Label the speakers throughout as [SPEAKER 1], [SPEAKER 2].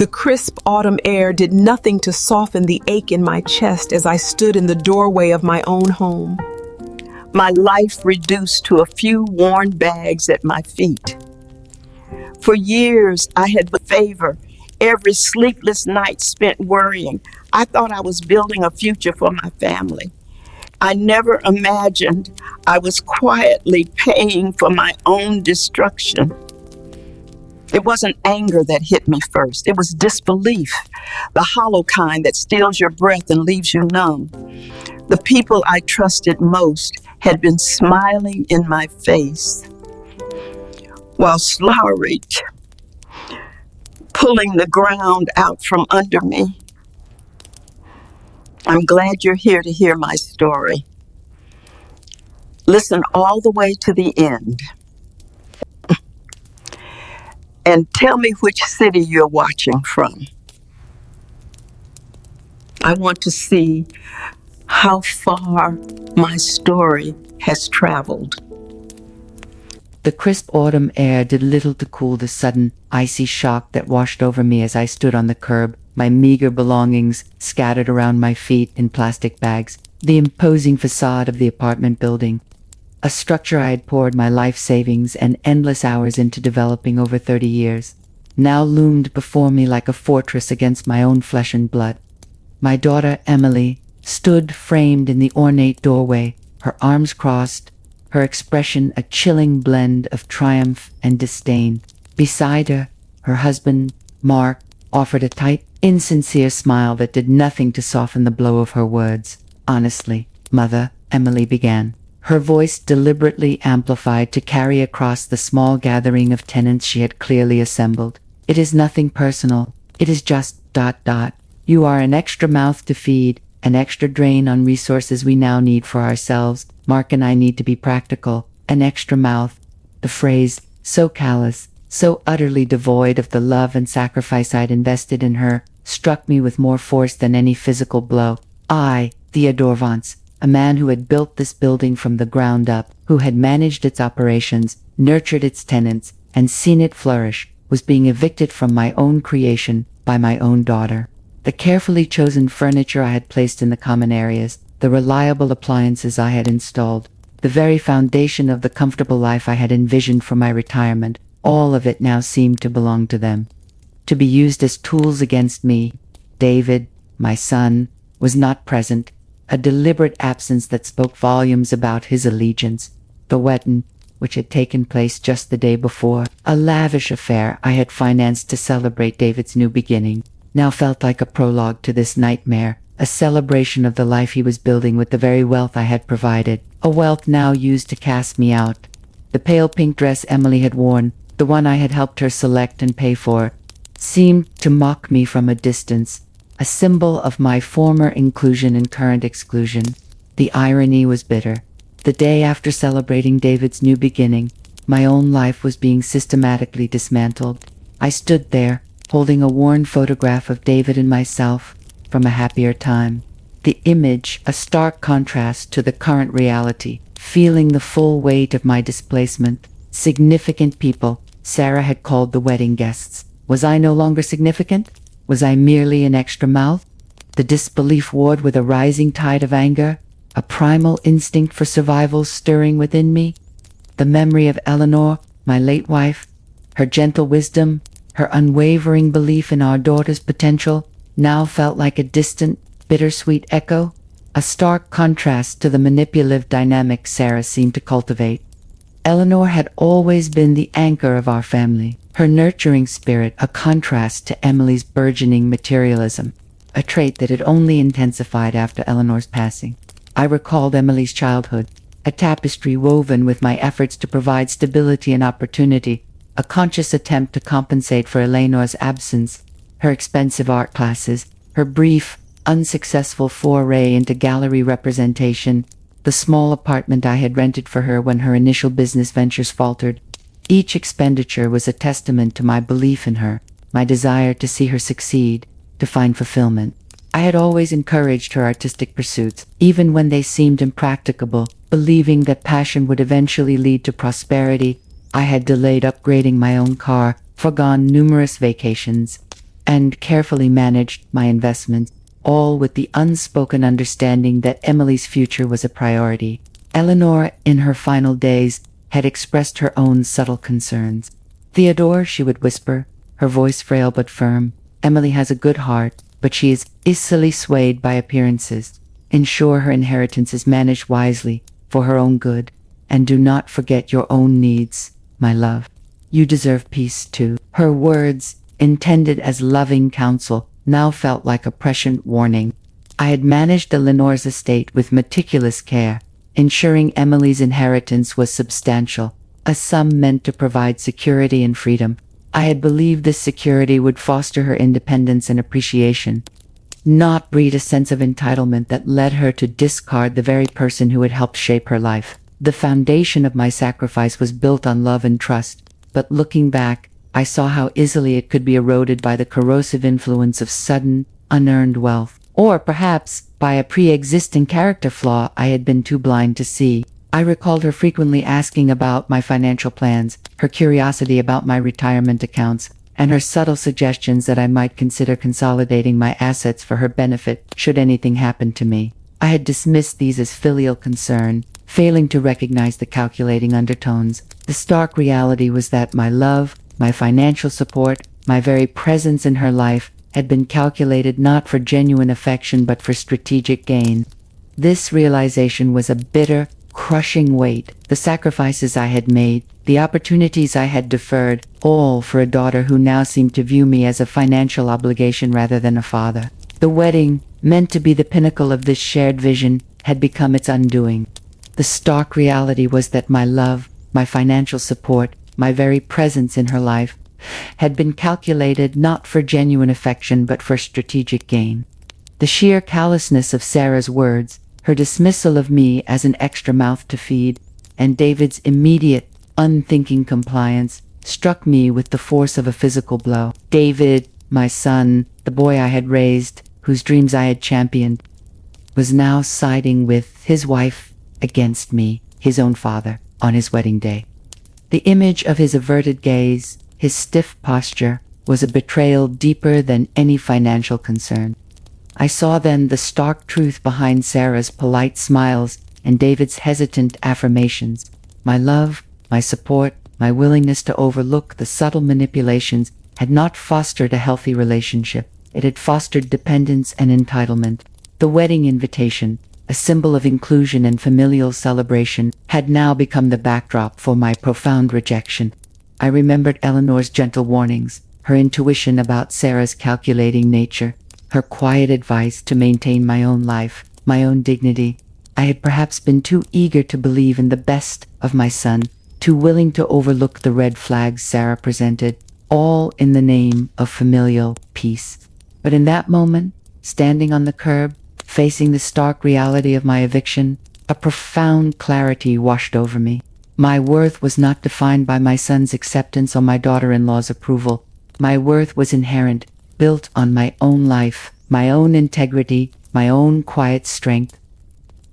[SPEAKER 1] The crisp autumn air did nothing to soften the ache in my chest as I stood in the doorway of my own home. My life reduced to a few worn bags at my feet. For years, I had the favor, every sleepless night spent worrying. I thought I was building a future for my family. I never imagined I was quietly paying for my own destruction. It wasn't anger that hit me first. It was disbelief, the hollow kind that steals your breath and leaves you numb. The people I trusted most had been smiling in my face, while slowly pulling the ground out from under me. I'm glad you're here to hear my story. Listen all the way to the end. And tell me which city you're watching from. I want to see how far my story has traveled.
[SPEAKER 2] The crisp autumn air did little to cool the sudden, icy shock that washed over me as I stood on the curb, my meager belongings scattered around my feet in plastic bags. The imposing facade of the apartment building, a structure I had poured my life savings and endless hours into developing over 30 years, now loomed before me like a fortress against my own flesh and blood. My daughter, Emily, stood framed in the ornate doorway, her arms crossed, her expression a chilling blend of triumph and disdain. Beside her, her husband, Mark, offered a tight, insincere smile that did nothing to soften the blow of her words. "Honestly, Mother," Emily began, her voice deliberately amplified to carry across the small gathering of tenants she had clearly assembled. "It is nothing personal. It is just ... You are an extra mouth to feed, an extra drain on resources we now need for ourselves. Mark and I need to be practical. An extra mouth." The phrase, so callous, so utterly devoid of the love and sacrifice I'd invested in her, struck me with more force than any physical blow. I, Theodore Vance, a man who had built this building from the ground up, who had managed its operations, nurtured its tenants, and seen it flourish, was being evicted from my own creation by my own daughter. The carefully chosen furniture I had placed in the common areas, the reliable appliances I had installed, the very foundation of the comfortable life I had envisioned for my retirement, all of it now seemed to belong to them, to be used as tools against me. David, my son, was not present, a deliberate absence that spoke volumes about his allegiance. The wedding, which had taken place just the day before, a lavish affair I had financed to celebrate David's new beginning, now felt like a prologue to this nightmare, a celebration of the life he was building with the very wealth I had provided, a wealth now used to cast me out. The pale pink dress Emily had worn, the one I had helped her select and pay for, seemed to mock me from a distance, a symbol of my former inclusion and current exclusion. The irony was bitter. The day after celebrating David's new beginning, my own life was being systematically dismantled. I stood there, holding a worn photograph of David and myself from a happier time. The image, a stark contrast to the current reality, feeling the full weight of my displacement. Significant people, Sarah had called the wedding guests. Was I no longer significant? Was I merely an extra mouth? The disbelief warred with a rising tide of anger, a primal instinct for survival stirring within me. The memory of Eleanor, my late wife, her gentle wisdom, her unwavering belief in our daughter's potential, now felt like a distant, bittersweet echo, a stark contrast to the manipulative dynamic Sarah seemed to cultivate. Eleanor had always been the anchor of our family, her nurturing spirit a contrast to Emily's burgeoning materialism, a trait that had only intensified after Eleanor's passing. I recalled Emily's childhood, a tapestry woven with my efforts to provide stability and opportunity, a conscious attempt to compensate for Eleanor's absence, her expensive art classes, her brief, unsuccessful foray into gallery representation, the small apartment I had rented for her when her initial business ventures faltered. Each expenditure was a testament to my belief in her, my desire to see her succeed, to find fulfillment. I had always encouraged her artistic pursuits, even when they seemed impracticable, believing that passion would eventually lead to prosperity. I had delayed upgrading my own car, foregone numerous vacations. and carefully managed my investments, all with the unspoken understanding that Emily's future was a priority. Eleanor, in her final days, had expressed her own subtle concerns. "Theodore," she would whisper, her voice frail but firm, "Emily has a good heart, but she is easily swayed by appearances. Ensure her inheritance is managed wisely, for her own good, and do not forget your own needs, my love. You deserve peace too." Her words, intended as loving counsel, now felt like a prescient warning. I had managed Eleanor's estate with meticulous care, ensuring Emily's inheritance was substantial, a sum meant to provide security and freedom. I had believed this security would foster her independence and appreciation, not breed a sense of entitlement that led her to discard the very person who had helped shape her life. The foundation of my sacrifice was built on love and trust, but looking back, I saw how easily it could be eroded by the corrosive influence of sudden, unearned wealth, or perhaps by a pre-existing character flaw I had been too blind to see. I recalled her frequently asking about my financial plans, her curiosity about my retirement accounts, and her subtle suggestions that I might consider consolidating my assets for her benefit should anything happen to me. I had dismissed these as filial concern, failing to recognize the calculating undertones. The stark reality was that my love, my financial support, my very presence in her life had been calculated not for genuine affection but for strategic gain. This realization was a bitter, crushing weight. The sacrifices I had made, the opportunities I had deferred, all for a daughter who now seemed to view me as a financial obligation rather than a father. The wedding, meant to be the pinnacle of this shared vision, had become its undoing. The stark reality was that my love, my financial support, my very presence in her life, had been calculated not for genuine affection but for strategic gain. The sheer callousness of Sarah's words, her dismissal of me as an extra mouth to feed, and David's immediate, unthinking compliance, struck me with the force of a physical blow. David, my son, the boy I had raised, whose dreams I had championed, was now siding with his wife against me, his own father, on his wedding day. The image of his averted gaze, his stiff posture, was a betrayal deeper than any financial concern. I saw then the stark truth behind Sarah's polite smiles and David's hesitant affirmations. My love, my support, my willingness to overlook the subtle manipulations had not fostered a healthy relationship. It had fostered dependence and entitlement. The wedding invitation, a symbol of inclusion and familial celebration, had now become the backdrop for my profound rejection. I remembered Eleanor's gentle warnings, her intuition about Sarah's calculating nature, her quiet advice to maintain my own life, my own dignity. I had perhaps been too eager to believe in the best of my son, too willing to overlook the red flags Sarah presented, all in the name of familial peace. But in that moment, standing on the curb, facing the stark reality of my eviction, a profound clarity washed over me. My worth was not defined by my son's acceptance or my daughter-in-law's approval. My worth was inherent, built on my own life, my own integrity, my own quiet strength.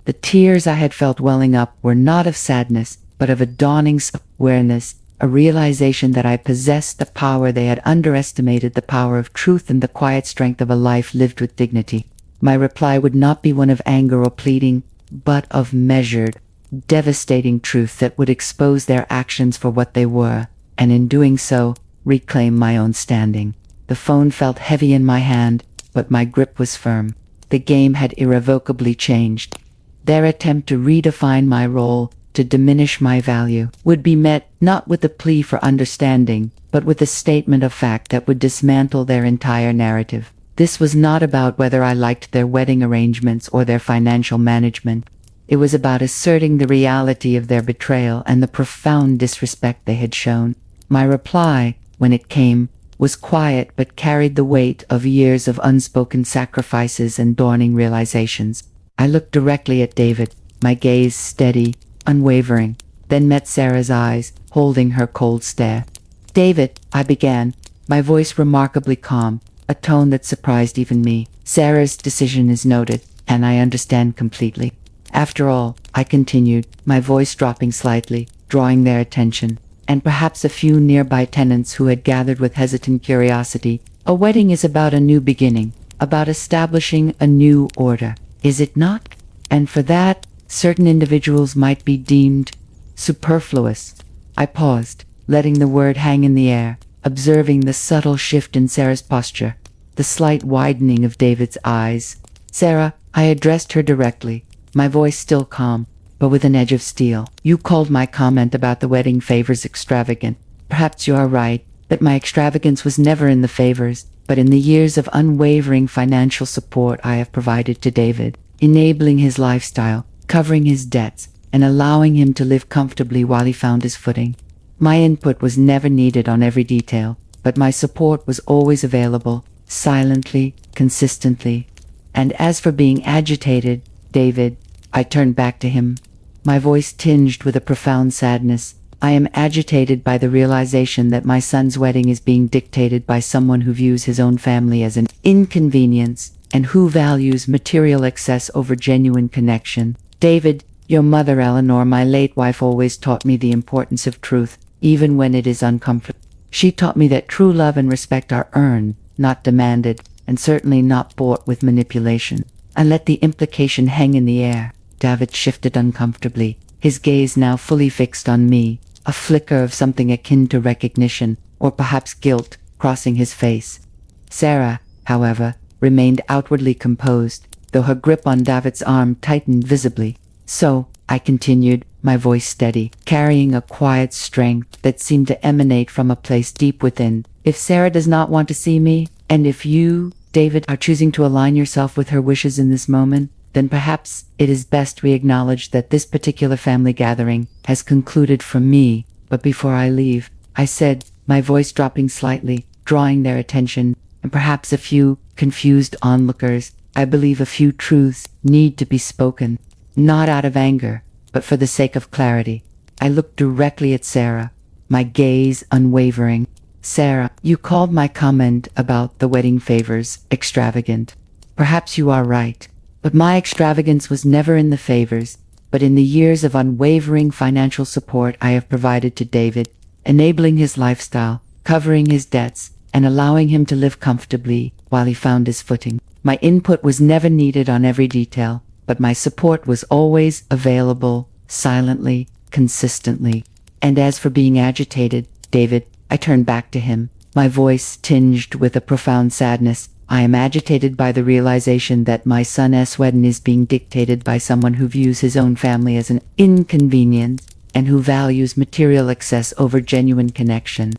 [SPEAKER 2] The tears I had felt welling up were not of sadness, but of a dawning awareness, a realization that I possessed the power they had underestimated, the power of truth and the quiet strength of a life lived with dignity. My reply would not be one of anger or pleading, but of measured, devastating truth that would expose their actions for what they were, and in doing so, reclaim my own standing. The phone felt heavy in my hand, but my grip was firm. The game had irrevocably changed. Their attempt to redefine my role, to diminish my value, would be met not with a plea for understanding, but with a statement of fact that would dismantle their entire narrative. This was not about whether I liked their wedding arrangements or their financial management. It was about asserting the reality of their betrayal and the profound disrespect they had shown. My reply, when it came, was quiet but carried the weight of years of unspoken sacrifices and dawning realizations. I looked directly at David, my gaze steady, unwavering, then met Sarah's eyes, holding her cold stare. "David," I began, my voice remarkably calm, a tone that surprised even me. "Sarah's decision is noted, and I understand completely. After all," I continued, my voice dropping slightly, drawing their attention, and perhaps a few nearby tenants who had gathered with hesitant curiosity, A wedding is about a new beginning, about establishing a new order, is it not? And for that, certain individuals might be deemed superfluous. I paused, letting the word hang in the air, observing the subtle shift in Sarah's posture, the slight widening of David's eyes. Sarah, I addressed her directly, my voice still calm, but with an edge of steel. You called my comment about the wedding favors extravagant. Perhaps you are right, but my extravagance was never in the favors, but in the years of unwavering financial support I have provided to David, enabling his lifestyle, covering his debts, and allowing him to live comfortably while he found his footing. My input was never needed on every detail, but my support was always available, silently, consistently. And as for being agitated, David, I turned back to him, my voice tinged with a profound sadness. I am agitated by the realization that my son's wedding is being dictated by someone who views his own family as an inconvenience and who values material excess over genuine connection. David, your mother Eleanor, my late wife, always taught me the importance of truth, even when it is uncomfortable. She taught me that true love and respect are earned, not demanded, and certainly not bought with manipulation. I let the implication hang in the air. David shifted uncomfortably, his gaze now fully fixed on me, a flicker of something akin to recognition, or perhaps guilt, crossing his face. Sarah, however, remained outwardly composed, though her grip on David's arm tightened visibly. So, I continued, my voice steady, carrying a quiet strength that seemed to emanate from a place deep within. If Sarah does not want to see me, and if you, David, are choosing to align yourself with her wishes in this moment, then perhaps it is best we acknowledge that this particular family gathering has concluded for me. But before I leave, I said, my voice dropping slightly, drawing their attention, and perhaps a few confused onlookers, I believe a few truths need to be spoken, not out of anger, but for the sake of clarity. I looked directly at Sarah, my gaze unwavering. Sarah, you called my comment about the wedding favors extravagant. Perhaps you are right. But my extravagance was never in the favors, but in the years of unwavering financial support I have provided to David, enabling his lifestyle, covering his debts, and allowing him to live comfortably while he found his footing. My input was never needed on every detail, but my support was always available, silently, consistently. And as for being agitated, David, I turned back to him, my voice tinged with a profound sadness. I am agitated by the realization that my son's wedding is being dictated by someone who views his own family as an inconvenience and who values material excess over genuine connection.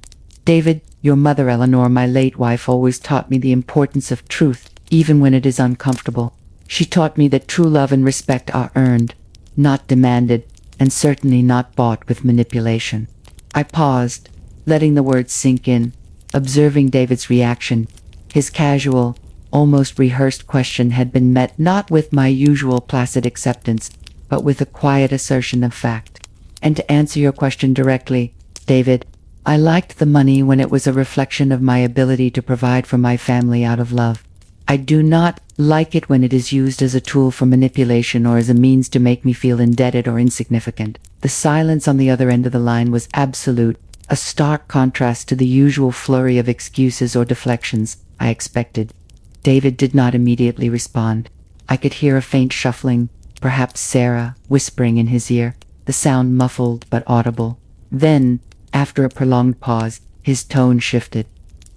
[SPEAKER 2] David, your mother Eleanor, my late wife, always taught me the importance of truth, even when it is uncomfortable. She taught me that true love and respect are earned, not demanded, and certainly not bought with manipulation. I paused, letting the words sink in, observing David's reaction. His casual, almost rehearsed question had been met not with my usual placid acceptance, but with a quiet assertion of fact. And to answer your question directly, David, I liked the money when it was a reflection of my ability to provide for my family out of love. I do not like it when it is used as a tool for manipulation or as a means to make me feel indebted or insignificant. The silence on the other end of the line was absolute, a stark contrast to the usual flurry of excuses or deflections I expected. David did not immediately respond. I could hear a faint shuffling, perhaps Sarah whispering in his ear, the sound muffled but audible. Then, after a prolonged pause, his tone shifted.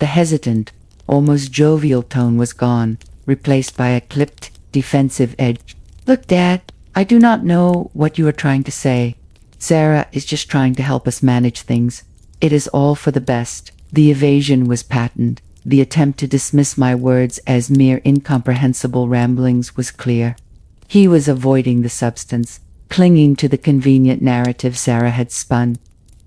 [SPEAKER 2] The hesitant, almost jovial tone was gone, replaced by a clipped, defensive edge. Look, Dad, I do not know what you are trying to say. Sarah is just trying to help us manage things. It is all for the best. The evasion was patent. The attempt to dismiss my words as mere incomprehensible ramblings was clear. He was avoiding the substance, clinging to the convenient narrative Sarah had spun.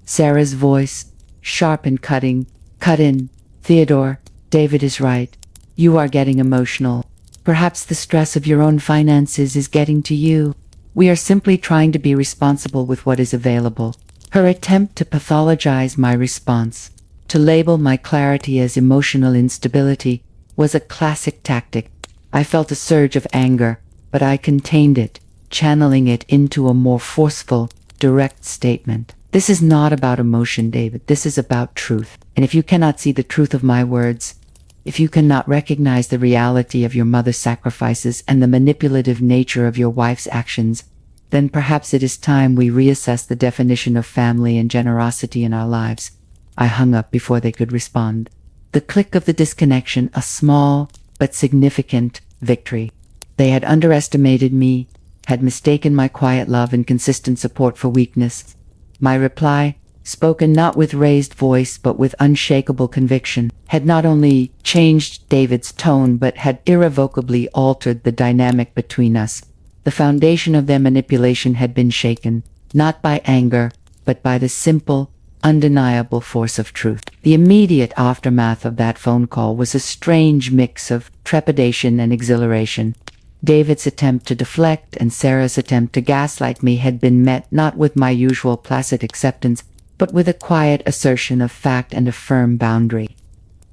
[SPEAKER 2] Sarah's voice, sharp and cutting, cut in. Theodore, David is right. You are getting emotional. Perhaps the stress of your own finances is getting to you. We are simply trying to be responsible with what is available. Her attempt to pathologize my response, to label my clarity as emotional instability, was a classic tactic. I felt a surge of anger, but I contained it, channeling it into a more forceful, direct statement. This is not about emotion, David. This is about truth. And if you cannot see the truth of my words, If you cannot recognize the reality of your mother's sacrifices and the manipulative nature of your wife's actions, then perhaps it is time we reassess the definition of family and generosity in our lives. I hung up before they could respond. The click of the disconnection, a small but significant victory. They had underestimated me, had mistaken my quiet love and consistent support for weakness. My reply, spoken not with raised voice but with unshakable conviction, had not only changed David's tone but had irrevocably altered the dynamic between us. The foundation of their manipulation had been shaken, not by anger, but by the simple, undeniable force of truth. The immediate aftermath of that phone call was a strange mix of trepidation and exhilaration. David's attempt to deflect and Sarah's attempt to gaslight me had been met not with my usual placid acceptance, but with a quiet assertion of fact and a firm boundary.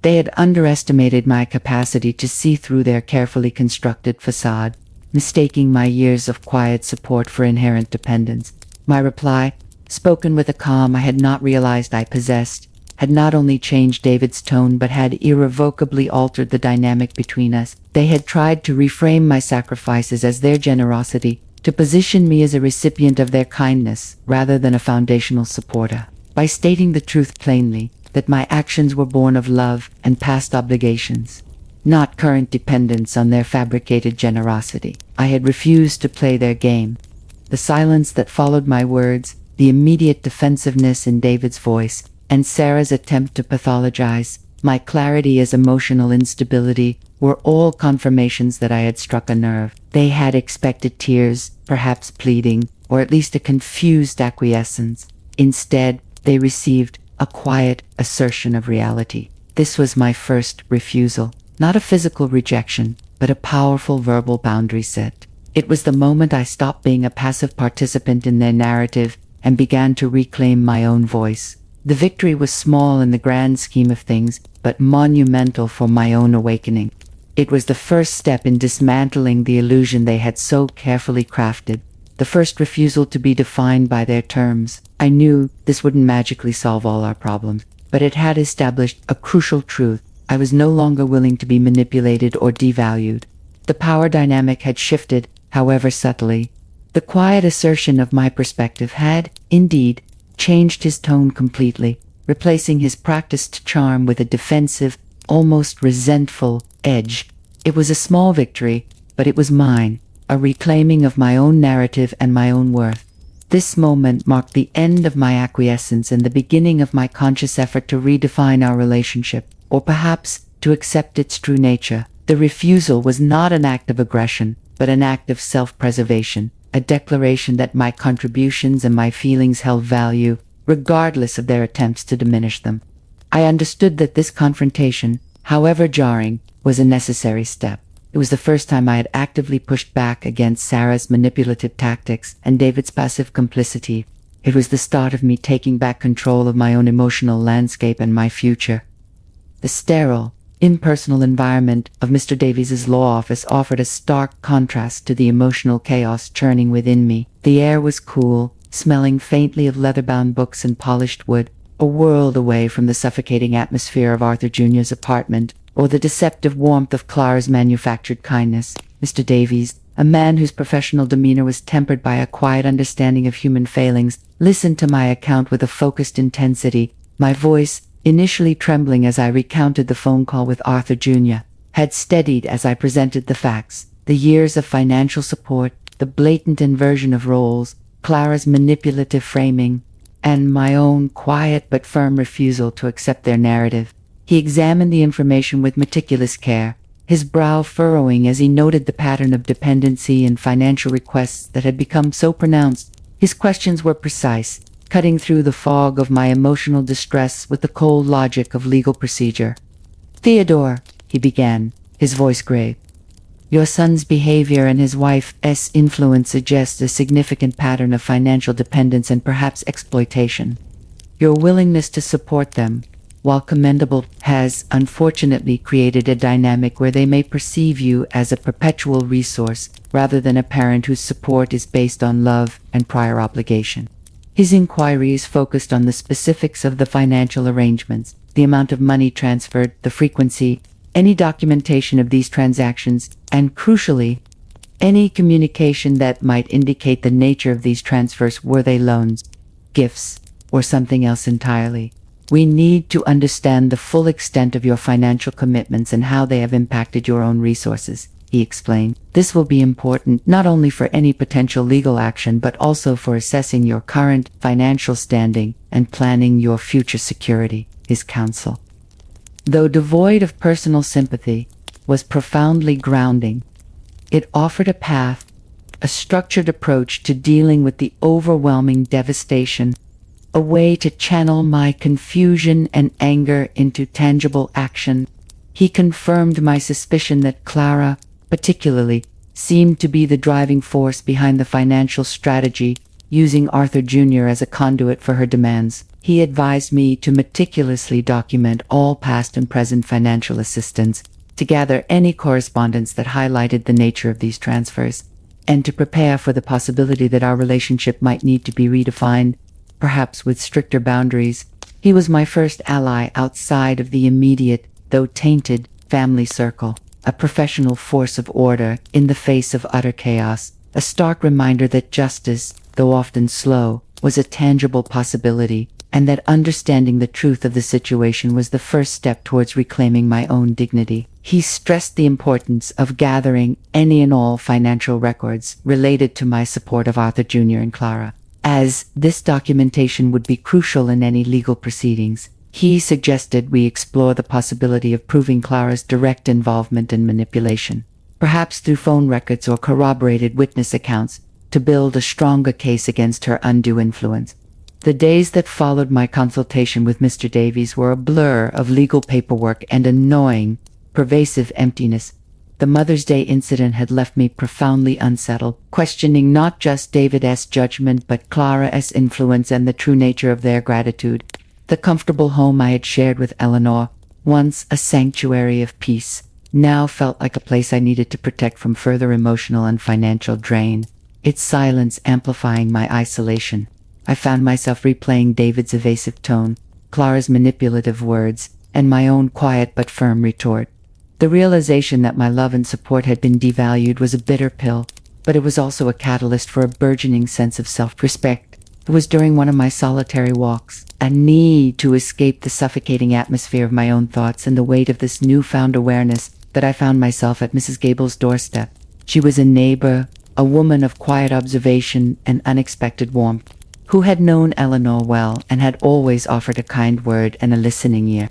[SPEAKER 2] They had underestimated my capacity to see through their carefully constructed facade, mistaking my years of quiet support for inherent dependence. My reply, spoken with a calm I had not realized I possessed, had not only changed David's tone but had irrevocably altered the dynamic between us. They had tried to reframe my sacrifices as their generosity, to position me as a recipient of their kindness rather than a foundational supporter. By stating the truth plainly, that my actions were born of love and past obligations, not current dependence on their fabricated generosity, I had refused to play their game. The silence that followed my words, the immediate defensiveness in David's voice, and Sarah's attempt to pathologize my clarity as emotional instability were all confirmations that I had struck a nerve. They had expected tears, perhaps pleading, or at least a confused acquiescence. Instead, they received a quiet assertion of reality. This was my first refusal, not a physical rejection, but a powerful verbal boundary set. It was the moment I stopped being a passive participant in their narrative and began to reclaim my own voice. The victory was small in the grand scheme of things, but monumental for my own awakening. It was the first step in dismantling the illusion they had so carefully crafted, the first refusal to be defined by their terms. I knew this wouldn't magically solve all our problems, but it had established a crucial truth. I was no longer willing to be manipulated or devalued. The power dynamic had shifted, however subtly. The quiet assertion of my perspective had, indeed, changed his tone completely, replacing his practiced charm with a defensive, almost resentful edge. It was a small victory, but it was mine, a reclaiming of my own narrative and my own worth. This moment marked the end of my acquiescence and the beginning of my conscious effort to redefine our relationship, or perhaps to accept its true nature. The refusal was not an act of aggression, but an act of self-preservation, a declaration that my contributions and my feelings held value, regardless of their attempts to diminish them. I understood that this confrontation, however jarring, was a necessary step. It was the first time I had actively pushed back against Sarah's manipulative tactics and David's passive complicity. It was the start of me taking back control of my own emotional landscape and my future. The sterile, impersonal environment of Mr. Davies's law office offered a stark contrast to the emotional chaos churning within me. The air was cool, smelling faintly of leather-bound books and polished wood, a world away from the suffocating atmosphere of Arthur Jr.'s apartment, or the deceptive warmth of Clara's manufactured kindness. Mr. Davies, a man whose professional demeanor was tempered by a quiet understanding of human failings, listened to my account with a focused intensity. My voice, initially trembling as I recounted the phone call with Arthur Jr., had steadied as I presented the facts. The years of financial support, the blatant inversion of roles, Clara's manipulative framing, and my own quiet but firm refusal to accept their narrative. He examined the information with meticulous care, his brow furrowing as he noted the pattern of dependency and financial requests that had become so pronounced. His questions were precise, cutting through the fog of my emotional distress with the cold logic of legal procedure. "Theodore," he began, his voice grave, "your son's behavior and his wife's influence suggest a significant pattern of financial dependence and perhaps exploitation. Your willingness to support them, while commendable, has unfortunately created a dynamic where they may perceive you as a perpetual resource rather than a parent whose support is based on love and prior obligation." His inquiries focused on the specifics of the financial arrangements, the amount of money transferred, the frequency, any documentation of these transactions, and crucially, any communication that might indicate the nature of these transfers. Were they loans, gifts, or something else entirely? We need to understand the full extent of your financial commitments and how they have impacted your own resources, he explained. This will be important not only for any potential legal action but also for assessing your current financial standing and planning your future security, his counsel. Though devoid of personal sympathy, was profoundly grounding. It offered a path, a structured approach to dealing with the overwhelming devastation, a way to channel my confusion and anger into tangible action. He confirmed my suspicion that Clara, particularly, seemed to be the driving force behind the financial strategy, using Arthur Jr. as a conduit for her demands. He advised me to meticulously document all past and present financial assistance, to gather any correspondence that highlighted the nature of these transfers, and to prepare for the possibility that our relationship might need to be redefined, perhaps with stricter boundaries. He was my first ally outside of the immediate, though tainted, family circle, a professional force of order in the face of utter chaos, a stark reminder that justice, though often slow, was a tangible possibility, and that understanding the truth of the situation was the first step towards reclaiming my own dignity. He stressed the importance of gathering any and all financial records related to my support of Arthur Jr. and Clara, as this documentation would be crucial in any legal proceedings. He suggested we explore the possibility of proving Clara's direct involvement in manipulation, perhaps through phone records or corroborated witness accounts, to build a stronger case against her undue influence. The days that followed my consultation with Mr. Davies were a blur of legal paperwork and annoying, pervasive emptiness. The Mother's Day incident had left me profoundly unsettled, questioning not just David's judgment but Clara's influence and the true nature of their gratitude. The comfortable home I had shared with Eleanor, once a sanctuary of peace, now felt like a place I needed to protect from further emotional and financial drain, its silence amplifying my isolation. I found myself replaying David's evasive tone, Clara's manipulative words, and my own quiet but firm retort. The realization that my love and support had been devalued was a bitter pill, but it was also a catalyst for a burgeoning sense of self-respect. It was during one of my solitary walks, a need to escape the suffocating atmosphere of my own thoughts and the weight of this newfound awareness, that I found myself at Mrs. Gable's doorstep. She was a neighbor, a woman of quiet observation and unexpected warmth, who had known Eleanor well and had always offered a kind word and a listening ear.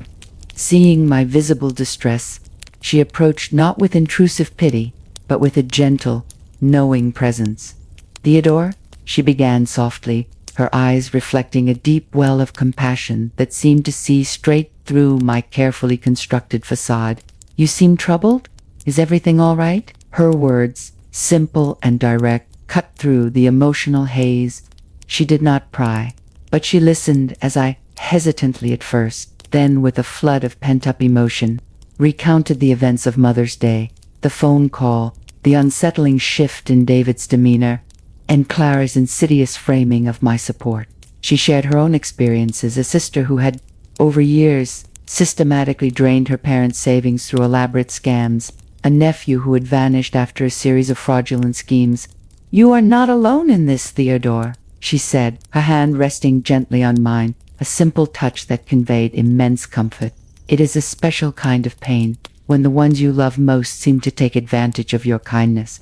[SPEAKER 2] Seeing my visible distress, she approached not with intrusive pity, but with a gentle, knowing presence. "Theodore," she began softly, her eyes reflecting a deep well of compassion that seemed to see straight through my carefully constructed facade. "You seem troubled? Is everything all right?" Her words, simple and direct, cut through the emotional haze. She did not pry, but she listened as I, hesitantly at first, then with a flood of pent-up emotion, recounted the events of Mother's Day, the phone call, the unsettling shift in David's demeanor, and Clara's insidious framing of my support. She shared her own experiences, a sister who had, over years, systematically drained her parents' savings through elaborate scams, a nephew who had vanished after a series of fraudulent schemes. "You are not alone in this, Theodore," she said, her hand resting gently on mine, a simple touch that conveyed immense comfort. "It is a special kind of pain, when the ones you love most seem to take advantage of your kindness.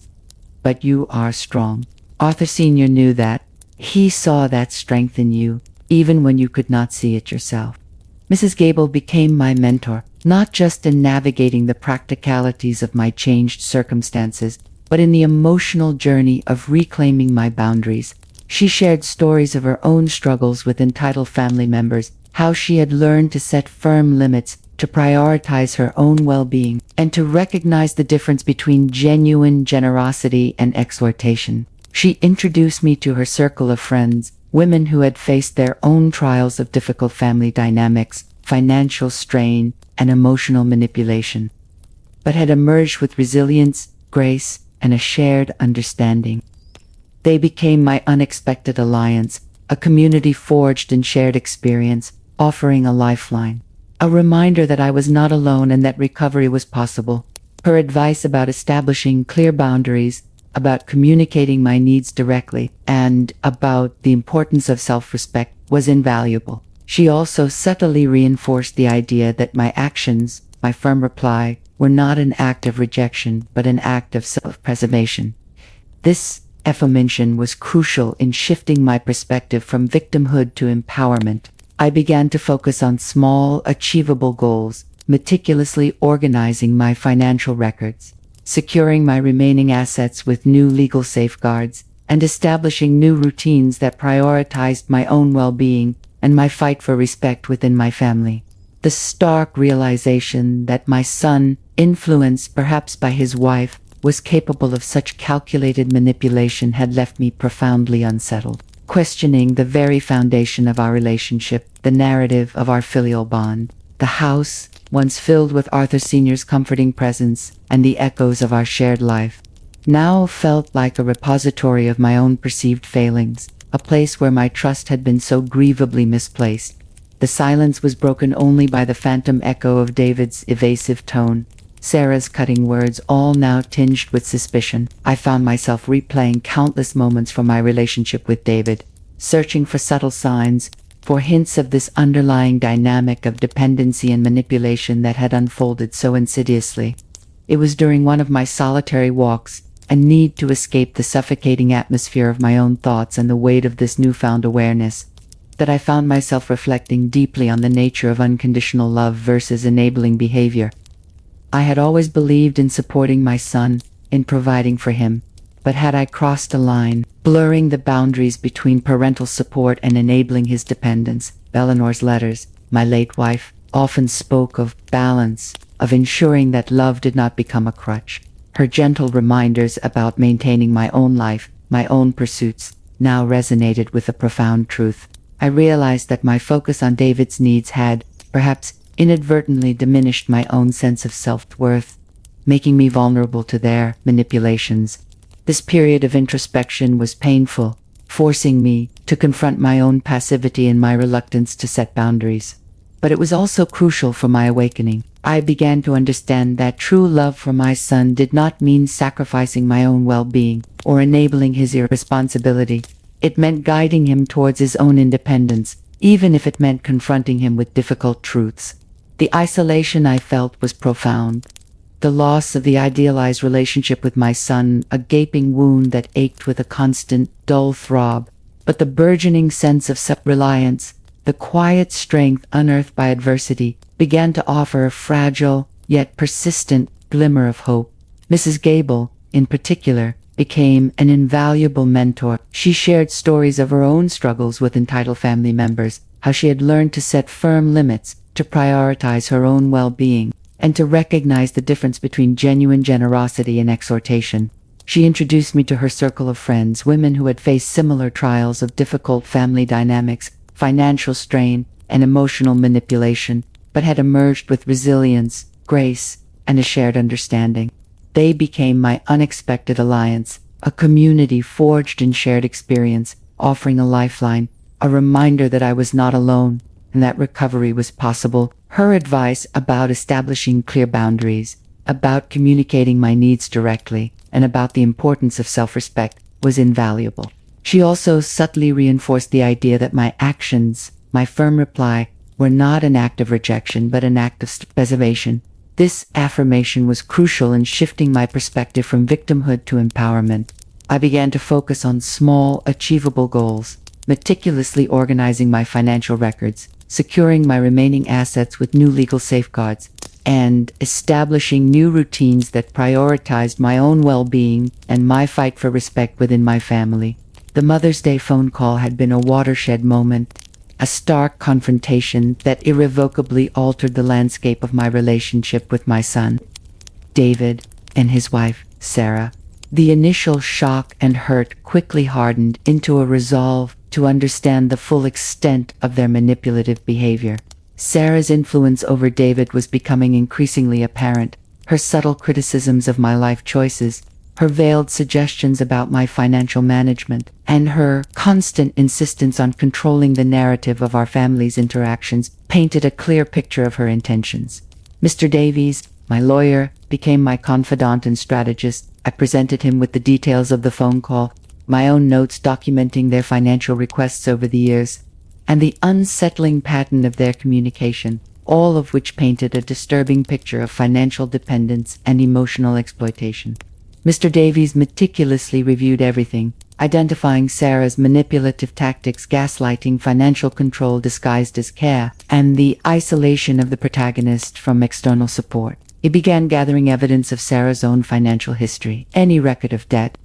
[SPEAKER 2] But you are strong. Arthur Sr. knew that. He saw that strength in you, even when you could not see it yourself." Mrs. Gable became my mentor, not just in navigating the practicalities of my changed circumstances, but in the emotional journey of reclaiming my boundaries. She shared stories of her own struggles with entitled family members, how she had learned to set firm limits, to prioritize her own well-being, and to recognize the difference between genuine generosity and exploitation. She introduced me to her circle of friends, women who had faced their own trials of difficult family dynamics, financial strain, and emotional manipulation, but had emerged with resilience, grace, and a shared understanding. They became my unexpected alliance, a community forged in shared experience, offering a lifeline, a reminder that I was not alone and that recovery was possible. Her advice about establishing clear boundaries, about communicating my needs directly, and about the importance of self-respect was invaluable. She also subtly reinforced the idea that my actions, my firm reply, were not an act of rejection, but an act of self-preservation. This affirmation was crucial in shifting my perspective from victimhood to empowerment. I began to focus on small, achievable goals, meticulously organizing my financial records, securing my remaining assets with new legal safeguards, and establishing new routines that prioritized my own well-being and my fight for respect within my family. The stark realization that my son, influenced perhaps by his wife, was capable of such calculated manipulation had left me profoundly unsettled, questioning the very foundation of our relationship, the narrative of our filial bond. The house, once filled with Arthur Sr.'s comforting presence and the echoes of our shared life, now felt like a repository of my own perceived failings, a place where my trust had been so grievously misplaced. The silence was broken only by the phantom echo of David's evasive tone, Sarah's cutting words, all now tinged with suspicion. I found myself replaying countless moments from my relationship with David, searching for subtle signs, for hints of this underlying dynamic of dependency and manipulation that had unfolded so insidiously. It was during one of my solitary walks, a need to escape the suffocating atmosphere of my own thoughts and the weight of this newfound awareness, that I found myself reflecting deeply on the nature of unconditional love versus enabling behavior. I had always believed in supporting my son, in providing for him, but had I crossed a line, blurring the boundaries between parental support and enabling his dependence? Eleanor's letters, my late wife, often spoke of balance, of ensuring that love did not become a crutch. Her gentle reminders about maintaining my own life, my own pursuits, now resonated with a profound truth. I realized that my focus on David's needs had, perhaps inadvertently, diminished my own sense of self-worth, making me vulnerable to their manipulations. This period of introspection was painful, forcing me to confront my own passivity and my reluctance to set boundaries. But it was also crucial for my awakening. I began to understand that true love for my son did not mean sacrificing my own well-being or enabling his irresponsibility. It meant guiding him towards his own independence, even if it meant confronting him with difficult truths. The isolation I felt was profound. The loss of the idealized relationship with my son, a gaping wound that ached with a constant, dull throb. But the burgeoning sense of self-reliance, the quiet strength unearthed by adversity, began to offer a fragile, yet persistent, glimmer of hope. Mrs. Gable, in particular, became an invaluable mentor. She shared stories of her own struggles with entitled family members, how she had learned to set firm limits, to prioritize her own well-being, and to recognize the difference between genuine generosity and exhortation. She introduced me to her circle of friends, women who had faced similar trials of difficult family dynamics, financial strain, and emotional manipulation, but had emerged with resilience, grace, and a shared understanding. They became my unexpected alliance, a community forged in shared experience, offering a lifeline, a reminder that I was not alone, and that recovery was possible. Her advice about establishing clear boundaries, about communicating my needs directly, and about the importance of self-respect was invaluable. She also subtly reinforced the idea that my actions, my firm reply, were not an act of rejection but an act of preservation. This affirmation was crucial in shifting my perspective from victimhood to empowerment. I began to focus on small, achievable goals, meticulously organizing my financial records, securing my remaining assets with new legal safeguards, and establishing new routines that prioritized my own well-being and my fight for respect within my family. The Mother's Day phone call had been a watershed moment, a stark confrontation that irrevocably altered the landscape of my relationship with my son, David, and his wife, Sarah. The initial shock and hurt quickly hardened into a resolve to understand the full extent of their manipulative behavior. Sarah's influence over David was becoming increasingly apparent. Her subtle criticisms of my life choices, her veiled suggestions about my financial management, and her constant insistence on controlling the narrative of our family's interactions painted a clear picture of her intentions. Mr. Davies, my lawyer, became my confidant and strategist. I presented him with the details of the phone call, my own notes documenting their financial requests over the years, and the unsettling pattern of their communication, all of which painted a disturbing picture of financial dependence and emotional exploitation. Mr. Davies meticulously reviewed everything, identifying Sarah's manipulative tactics, gaslighting, financial control disguised as care, and the isolation of the protagonist from external support. He began gathering evidence of Sarah's own financial history, any record of debt,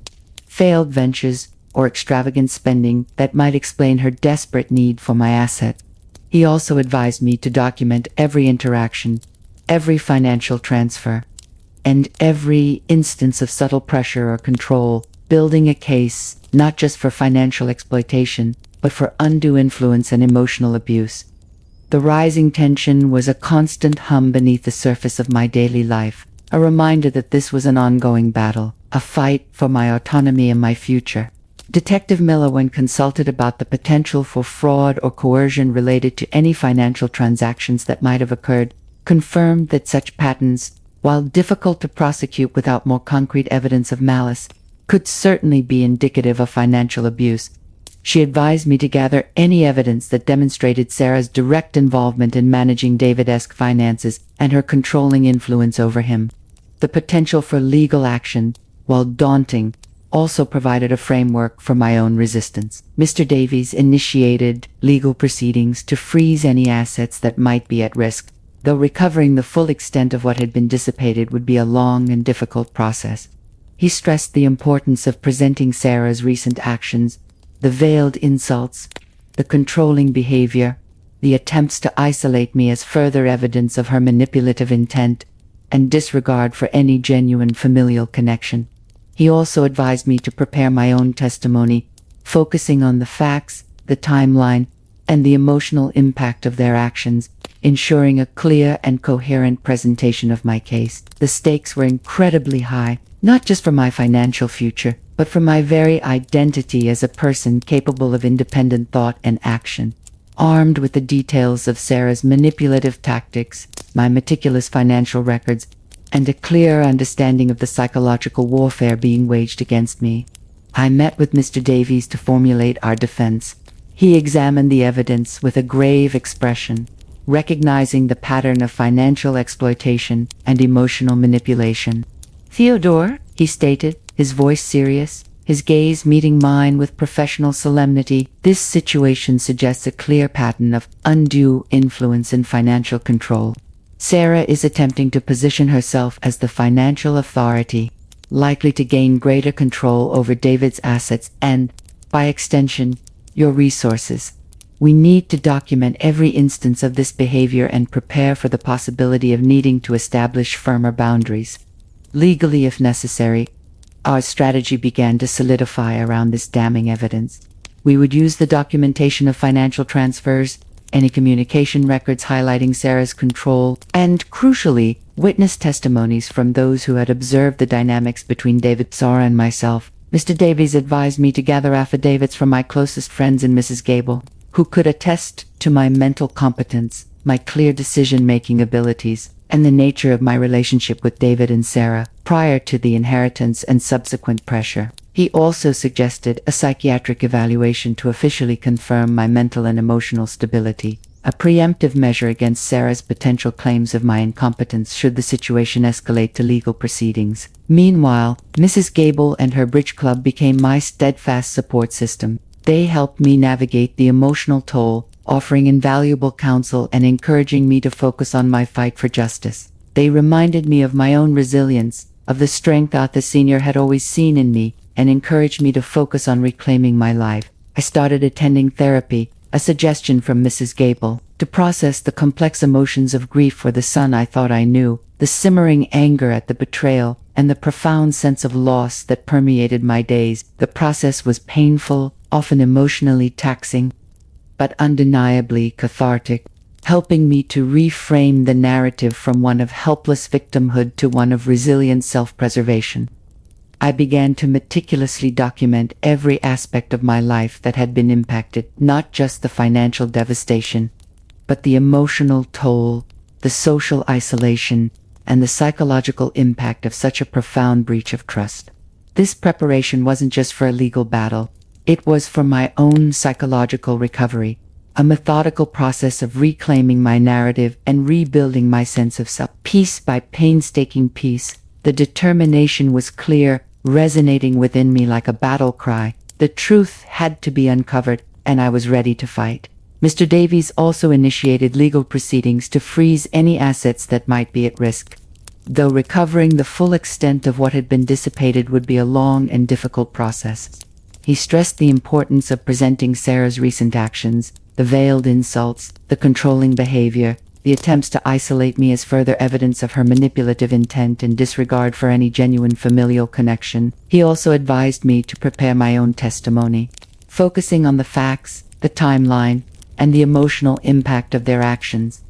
[SPEAKER 2] failed ventures, or extravagant spending that might explain her desperate need for my assets. He also advised me to document every interaction, every financial transfer, and every instance of subtle pressure or control, building a case not just for financial exploitation, but for undue influence and emotional abuse. The rising tension was a constant hum beneath the surface of my daily life, a reminder that this was an ongoing battle, a fight for my autonomy and my future. Detective Miller, when consulted about the potential for fraud or coercion related to any financial transactions that might have occurred, confirmed that such patterns, while difficult to prosecute without more concrete evidence of malice, could certainly be indicative of financial abuse. She advised me to gather any evidence that demonstrated Sarah's direct involvement in managing David-esque finances and her controlling influence over him. The potential for legal action, while daunting, also provided a framework for my own resistance. Mr. Davies initiated legal proceedings to freeze any assets that might be at risk, though recovering the full extent of what had been dissipated would be a long and difficult process. He stressed the importance of presenting Sarah's recent actions, the veiled insults, the controlling behavior, the attempts to isolate me as further evidence of her manipulative intent and disregard for any genuine familial connection. He also advised me to prepare my own testimony, focusing on the facts, the timeline, and the emotional impact of their actions, ensuring a clear and coherent presentation of my case. The stakes were incredibly high, not just for my financial future, but for my very identity as a person capable of independent thought and action. Armed with the details of Sarah's manipulative tactics, my meticulous financial records, and a clear understanding of the psychological warfare being waged against me, I met with Mr. Davies to formulate our defense. He examined the evidence with a grave expression, recognizing the pattern of financial exploitation and emotional manipulation. "Theodore," he stated, his voice serious, his gaze meeting mine with professional solemnity, "this situation suggests a clear pattern of undue influence and financial control. Sarah is attempting to position herself as the financial authority, likely to gain greater control over David's assets and, by extension, your resources. We need to document every instance of this behavior and prepare for the possibility of needing to establish firmer boundaries. Legally if necessary." Our strategy began to solidify around this damning evidence. We would use the documentation of financial transfers, any communication records highlighting Sarah's control, and, crucially, witness testimonies from those who had observed the dynamics between David, Sarah, and myself. Mr. Davies advised me to gather affidavits from my closest friends and Mrs. Gable, who could attest to my mental competence, my clear decision-making abilities, and the nature of my relationship with David and Sarah prior to the inheritance and subsequent pressure. He also suggested a psychiatric evaluation to officially confirm my mental and emotional stability, a preemptive measure against Sarah's potential claims of my incompetence should the situation escalate to legal proceedings. Meanwhile, Mrs. Gable and her bridge club became my steadfast support system. They helped me navigate the emotional toll, offering invaluable counsel and encouraging me to focus on my fight for justice. They reminded me of my own resilience, of the strength Arthur Sr. had always seen in me, and encouraged me to focus on reclaiming my life. I started attending therapy, a suggestion from Mrs. Gable, to process the complex emotions of grief for the son I thought I knew, the simmering anger at the betrayal, and the profound sense of loss that permeated my days. The process was painful, often emotionally taxing, but undeniably cathartic, helping me to reframe the narrative from one of helpless victimhood to one of resilient self-preservation. I began to meticulously document every aspect of my life that had been impacted, not just the financial devastation, but the emotional toll, the social isolation, and the psychological impact of such a profound breach of trust. This preparation wasn't just for a legal battle. It was for my own psychological recovery, a methodical process of reclaiming my narrative and rebuilding my sense of self. Piece by painstaking piece, the determination was clear, resonating within me like a battle cry. The truth had to be uncovered, and I was ready to fight. Mr. Davies also initiated legal proceedings to freeze any assets that might be at risk, though recovering the full extent of what had been dissipated would be a long and difficult process. He stressed the importance of presenting Sarah's recent actions, the veiled insults, the controlling behavior, the attempts to isolate me as further evidence of her manipulative intent and disregard for any genuine familial connection. He also advised me to prepare my own testimony, focusing on the facts, the timeline, and the emotional impact of their actions.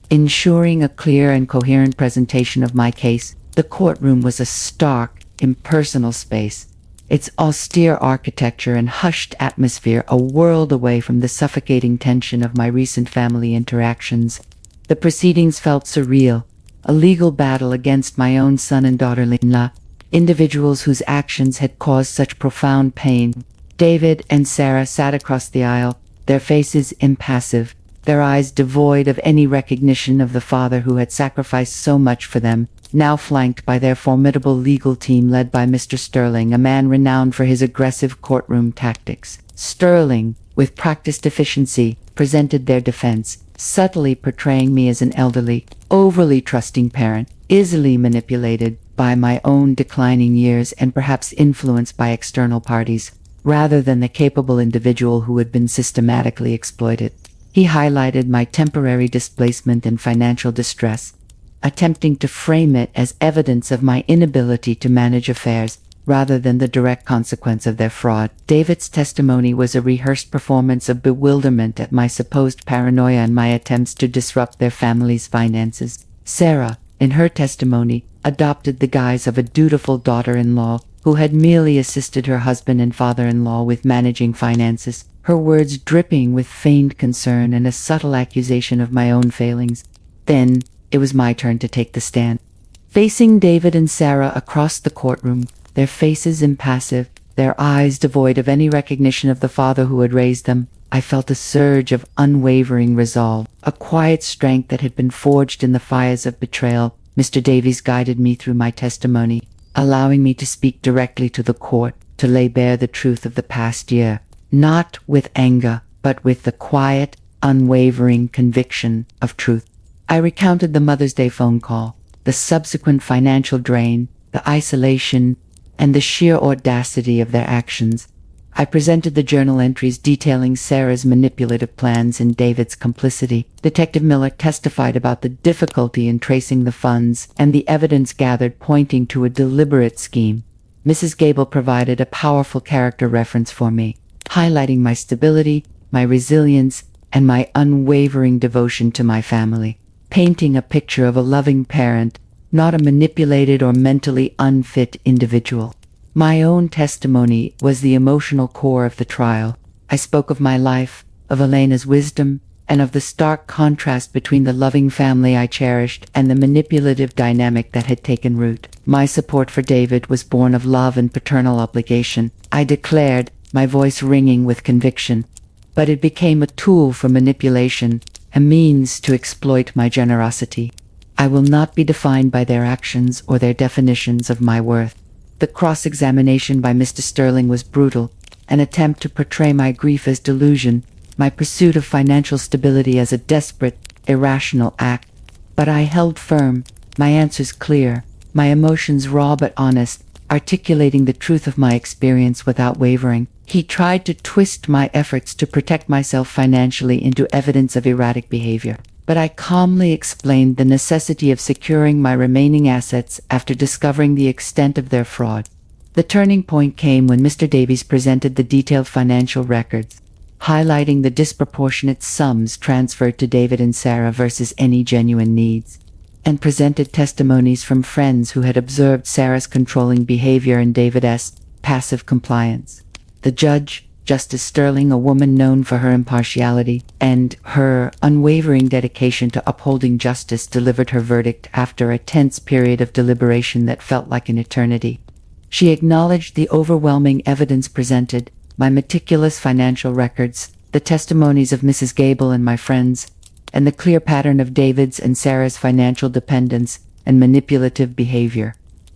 [SPEAKER 2] Ensuring a clear and coherent presentation of my case, the courtroom was a stark, impersonal space, its austere architecture and hushed atmosphere a world away from the suffocating tension of my recent family interactions. The proceedings felt surreal, a legal battle against my own son and daughter-in-law, individuals whose actions had caused such profound pain. David and Sarah sat across the aisle, their faces impassive, their eyes devoid of any recognition of the father who had sacrificed so much for them, now flanked by their formidable legal team led by Mr. Sterling, a man renowned for his aggressive courtroom tactics. Sterling, with practiced efficiency, presented their defense, subtly portraying me as an elderly, overly trusting parent, easily manipulated by my own declining years and perhaps influenced by external parties, rather than the capable individual who had been systematically exploited. He highlighted my temporary displacement and financial distress, attempting to frame it as evidence of my inability to manage affairs rather than the direct consequence of their fraud. David's testimony was a rehearsed performance of bewilderment at my supposed paranoia and my attempts to disrupt their family's finances. Sarah, in her testimony, adopted the guise of a dutiful daughter-in-law who had merely assisted her husband and father-in-law with managing finances, her words dripping with feigned concern and a subtle accusation of my own failings. Then, it was my turn to take the stand. Facing David and Sarah across the courtroom, their faces impassive, their eyes devoid of any recognition of the father who had raised them, I felt a surge of unwavering resolve, a quiet strength that had been forged in the fires of betrayal. Mr. Davies guided me through my testimony, allowing me to speak directly to the court, to lay bare the truth of the past year, not with anger, but with the quiet, unwavering conviction of truth. I recounted the Mother's Day phone call, the subsequent financial drain, the isolation, and the sheer audacity of their actions. I presented the journal entries detailing Sarah's manipulative plans and David's complicity. Detective Miller testified about the difficulty in tracing the funds and the evidence gathered pointing to a deliberate scheme. Mrs. Gable provided a powerful character reference for me, highlighting my stability, my resilience, and my unwavering devotion to my family, painting a picture of a loving parent, not a manipulated or mentally unfit individual. My own testimony was the emotional core of the trial. I spoke of my life, of Elena's wisdom, and of the stark contrast between the loving family I cherished and the manipulative dynamic that had taken root. My support for David was born of love and paternal obligation. I declared, my voice ringing with conviction, but it became a tool for manipulation, a means to exploit my generosity. I will not be defined by their actions or their definitions of my worth. The cross-examination by Mr. Sterling was brutal, an attempt to portray my grief as delusion, my pursuit of financial stability as a desperate, irrational act. But I held firm, my answers clear, my emotions raw but honest, articulating the truth of my experience without wavering. He tried to twist my efforts to protect myself financially into evidence of erratic behavior, but I calmly explained the necessity of securing my remaining assets after discovering the extent of their fraud. The turning point came when Mr. Davies presented the detailed financial records, highlighting the disproportionate sums transferred to David and Sarah versus any genuine needs, and presented testimonies from friends who had observed Sarah's controlling behavior and David's passive compliance. The judge, Justice Sterling, a woman known for her impartiality and her unwavering dedication to upholding justice, delivered her verdict after a tense period of deliberation that felt like an eternity. She acknowledged the overwhelming evidence presented, my meticulous financial records, the testimonies of Mrs. Gable and my friends, and the clear pattern of David's and Sarah's financial dependence and manipulative behavior.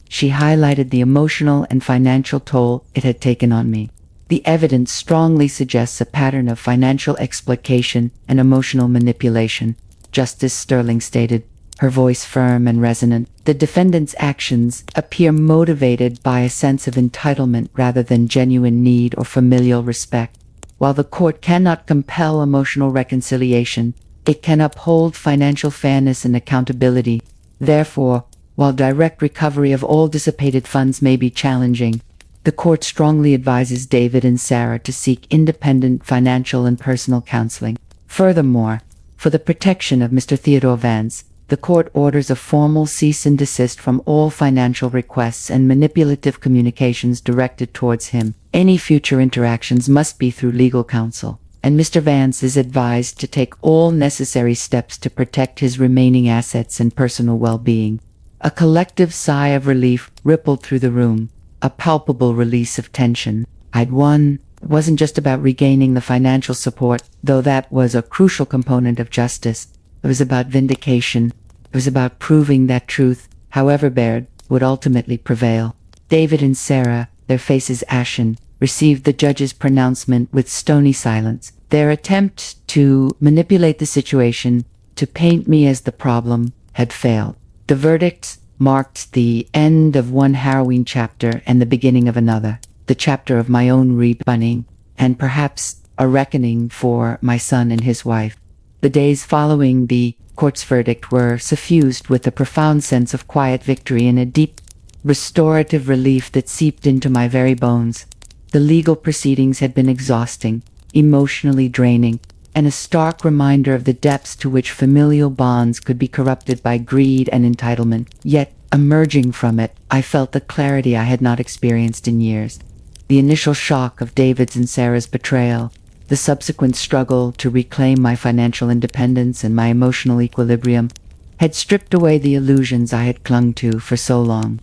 [SPEAKER 2] She highlighted the emotional and financial toll it had taken on me. The evidence strongly suggests a pattern of financial exploitation and emotional manipulation, Justice Sterling stated, her voice firm and resonant. The defendant's actions appear motivated by a sense of entitlement rather than genuine need or familial respect. While the court cannot compel emotional reconciliation, it can uphold financial fairness and accountability. Therefore, while direct recovery of all dissipated funds may be challenging, the court strongly advises David and Sarah to seek independent financial and personal counseling. Furthermore, for the protection of Mr. Theodore Vance, the court orders a formal cease and desist from all financial requests and manipulative communications directed towards him. Any future interactions must be through legal counsel, and Mr. Vance is advised to take all necessary steps to protect his remaining assets and personal well-being. A collective sigh of relief rippled through the room, a palpable release of tension. I'd won. It wasn't just about regaining the financial support, though that was a crucial component of justice. It was about vindication. It was about proving that truth, however bared, would ultimately prevail. David and Sarah, their faces ashen, received the judge's pronouncement with stony silence. Their attempt to manipulate the situation, to paint me as the problem, had failed. The verdict marked the end of one harrowing chapter and the beginning of another, the chapter of my own rebirth, and perhaps a reckoning for my son and his wife. The days following the court's verdict were suffused with a profound sense of quiet victory and a deep, restorative relief that seeped into my very bones. The legal proceedings had been exhausting, emotionally draining, and a stark reminder of the depths to which familial bonds could be corrupted by greed and entitlement. Yet, emerging from it, I felt the clarity I had not experienced in years. The initial shock of David's and Sarah's betrayal, the subsequent struggle to reclaim my financial independence and my emotional equilibrium, had stripped away the illusions I had clung to for so long.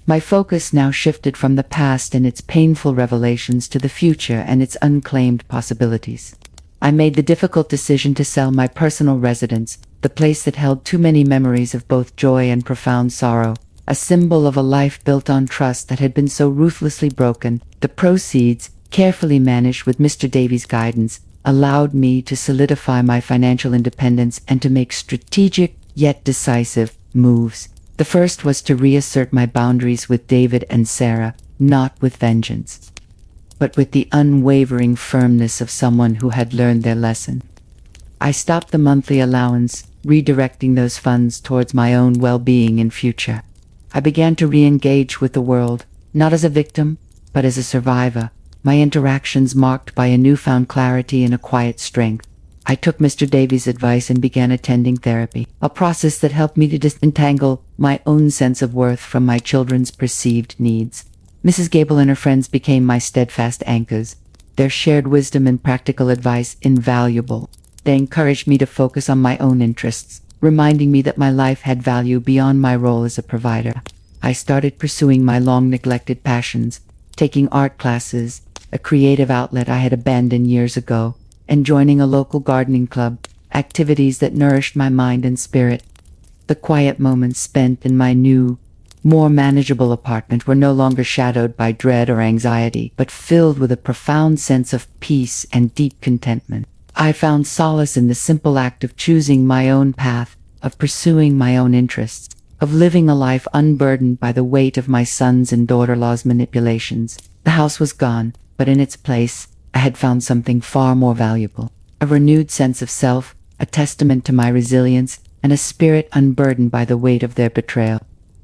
[SPEAKER 2] My focus now shifted from the past and its painful revelations to the future and its unclaimed possibilities. I made the difficult decision to sell my personal residence, the place that held too many memories of both joy and profound sorrow, a symbol of a life built on trust that had been so ruthlessly broken. The proceeds, carefully managed with Mr. Davies' guidance, allowed me to solidify my financial independence and to make strategic yet decisive moves. The first was to reassert my boundaries with David and Sarah, not with vengeance, but with the unwavering firmness of someone who had learned their lesson. I stopped the monthly allowance, redirecting those funds towards my own well-being and future. I began to re-engage with the world, not as a victim, but as a survivor, my interactions marked by a newfound clarity and a quiet strength. I took Mr. Davies' advice and began attending therapy, a process that helped me to disentangle my own sense of worth from my children's perceived needs. Mrs. Gable and her friends became my steadfast anchors, their shared wisdom and practical advice invaluable. They encouraged me to focus on my own interests, reminding me that my life had value beyond my role as a provider. I started pursuing my long-neglected passions, taking art classes, a creative outlet I had abandoned years ago, and joining a local gardening club, activities that nourished my mind and spirit. The quiet moments spent in my new, more manageable apartment were no longer shadowed by dread or anxiety, but filled with a profound sense of peace and deep contentment. I found solace in the simple act of choosing my own path, of pursuing my own interests, of living a life unburdened by the weight of my sons' and daughter-in-law's manipulations. The house was gone, but in its place, I had found something far more valuable. A renewed sense of self, a testament to my resilience, and a spirit unburdened by the weight of their betrayal.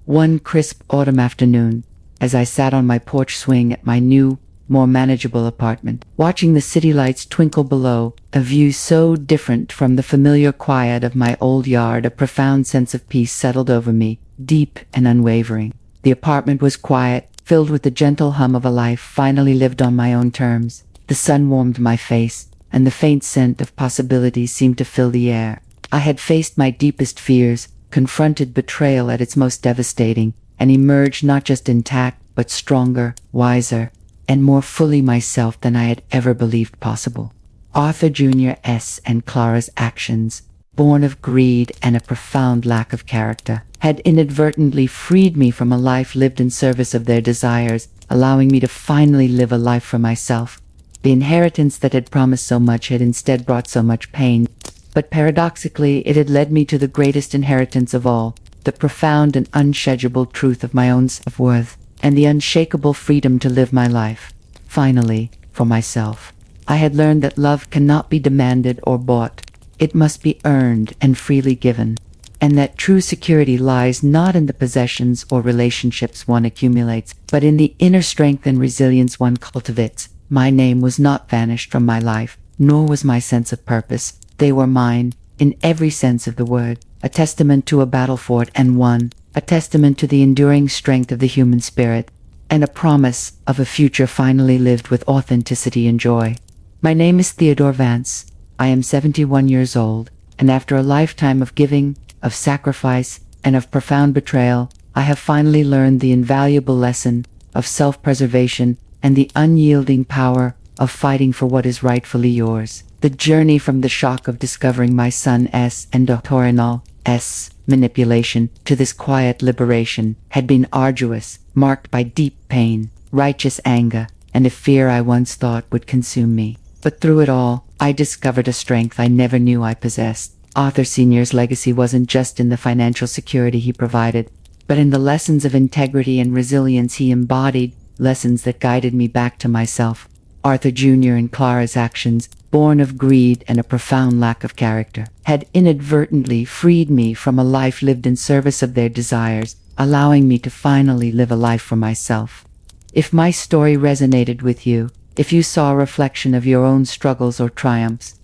[SPEAKER 2] One crisp autumn afternoon, as I sat on my porch swing at my new, more manageable apartment, watching the city lights twinkle below, a view so different from the familiar quiet of my old yard, a profound sense of peace settled over me, deep and unwavering. The apartment was quiet, filled with the gentle hum of a life finally lived on my own terms. The sun warmed my face, and the faint scent of possibility seemed to fill the air. I had faced my deepest fears, confronted betrayal at its most devastating, and emerged not just intact, but stronger, wiser, and more fully myself than I had ever believed possible. Arthur Jr.'s and Clara's actions, born of greed and a profound lack of character, had inadvertently freed me from a life lived in service of their desires, allowing me to finally live a life for myself. The inheritance that had promised so much had instead brought so much pain, but paradoxically it had led me to the greatest inheritance of all, the profound and unshedgeable truth of my own self-worth, and the unshakable freedom to live my life, finally, for myself. I had learned that love cannot be demanded or bought. It must be earned and freely given, and that true security lies not in the possessions or relationships one accumulates, but in the inner strength and resilience one cultivates. My name was not vanished from my life, nor was my sense of purpose. They were mine, in every sense of the word, a testament to a battle fought and won, a testament to the enduring strength of the human spirit, and a promise of a future finally lived with authenticity and joy. My name is Theodore Vance. I am 71 years old, and after a lifetime of giving, of sacrifice, and of profound betrayal, I have finally learned the invaluable lesson of self-preservation and the unyielding power of fighting for what is rightfully yours. The journey from the shock of discovering my son's and daughter-in-law's manipulation to this quiet liberation had been arduous, marked by deep pain, righteous anger, and a fear I once thought would consume me. But through it all, I discovered a strength I never knew I possessed. Arthur Sr.'s legacy wasn't just in the financial security he provided, but in the lessons of integrity and resilience he embodied, lessons that guided me back to myself. Arthur Jr. and Clara's actions, born of greed and a profound lack of character, had inadvertently freed me from a life lived in service of their desires, allowing me to finally live a life for myself. If my story resonated with you, if you saw a reflection of your own struggles or triumphs,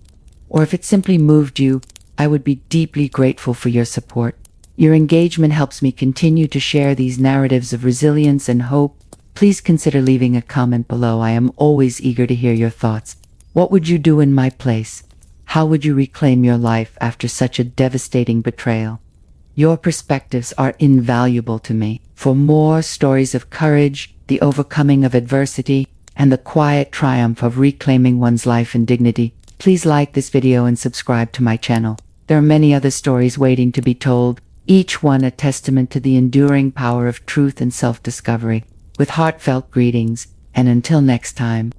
[SPEAKER 2] or if it simply moved you, I would be deeply grateful for your support. Your engagement helps me continue to share these narratives of resilience and hope. Please consider leaving a comment below. I am always eager to hear your thoughts. What would you do in my place? How would you reclaim your life after such a devastating betrayal? Your perspectives are invaluable to me. For more stories of courage, the overcoming of adversity, and the quiet triumph of reclaiming one's life and dignity, please like this video and subscribe to my channel. There are many other stories waiting to be told, each one a testament to the enduring power of truth and self-discovery. With heartfelt greetings, and until next time.